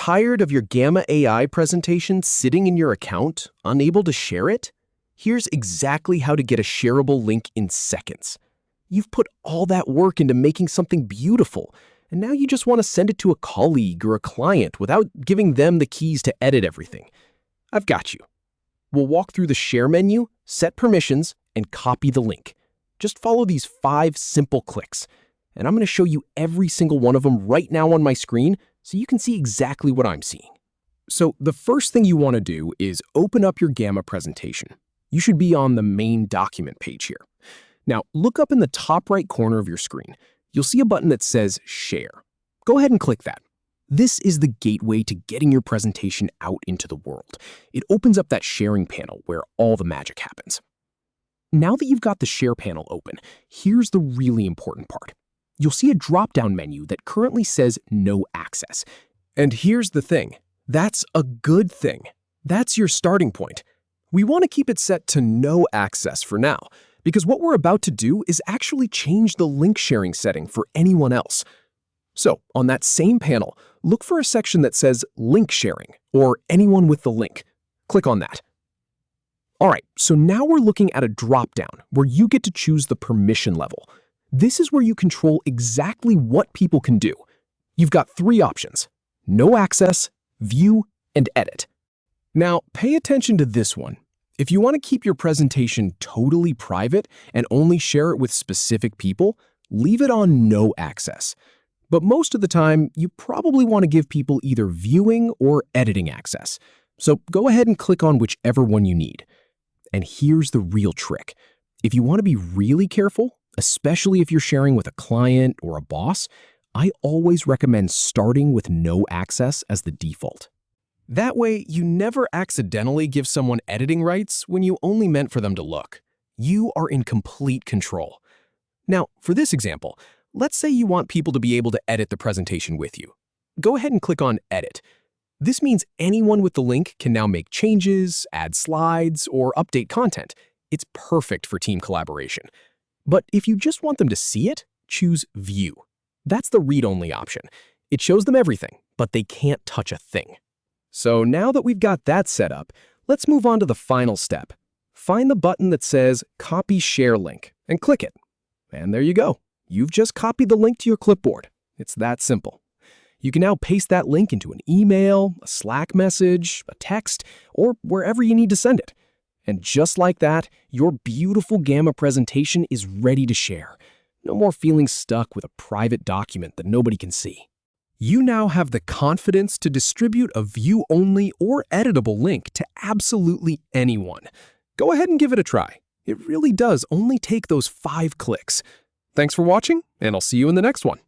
Tired of your Gamma AI presentation sitting in your account, unable to share it? Here's exactly how to get a shareable link in seconds. You've put all that work into making something beautiful, and now you just want to send it to a colleague or a client without giving them the keys to edit everything. I've got you. We'll walk through the Share menu, set permissions, and copy the link. Just follow these 5 simple clicks, and I'm going to show you every single one of them right now on my screen so you can see exactly what I'm seeing. So the first thing you want to do is open up your Gamma presentation. You should be on the main document page here. Now, look up in the top right corner of your screen. You'll see a button that says Share. Go ahead and click that. This is the gateway to getting your presentation out into the world. It opens up that sharing panel where all the magic happens. Now that you've got the Share panel open, here's the really important part. You'll see a drop-down menu that currently says No Access. And here's the thing. That's a good thing. That's your starting point. We want to keep it set to No Access for now, because what we're about to do is actually change the link sharing setting for anyone else. So, on that same panel, look for a section that says Link Sharing, or Anyone with the Link. Click on that. All right, so now we're looking at a drop-down where you get to choose the permission level. This is where you control exactly what people can do. You've got 3 options: No Access, View, and Edit. Now, pay attention to this one. If you want to keep your presentation totally private and only share it with specific people, leave it on No Access. But most of the time, you probably want to give people either viewing or editing access. So go ahead and click on whichever one you need. And here's the real trick. If you want to be really careful, especially if you're sharing with a client or a boss, I always recommend starting with No Access as the default. That way, you never accidentally give someone editing rights when you only meant for them to look. You are in complete control. Now, for this example, let's say you want people to be able to edit the presentation with you. Go ahead and click on Edit. This means anyone with the link can now make changes, add slides, or update content. It's perfect for team collaboration. But if you just want them to see it, choose View. That's the read-only option. It shows them everything, but they can't touch a thing. So now that we've got that set up, let's move on to the final step. Find the button that says Copy Share Link and click it. And there you go. You've just copied the link to your clipboard. It's that simple. You can now paste that link into an email, a Slack message, a text, or wherever you need to send it. And just like that, your beautiful Gamma presentation is ready to share. No more feeling stuck with a private document that nobody can see. You now have the confidence to distribute a view-only or editable link to absolutely anyone. Go ahead and give it a try. It really does only take those 5 clicks. Thanks for watching, and I'll see you in the next one.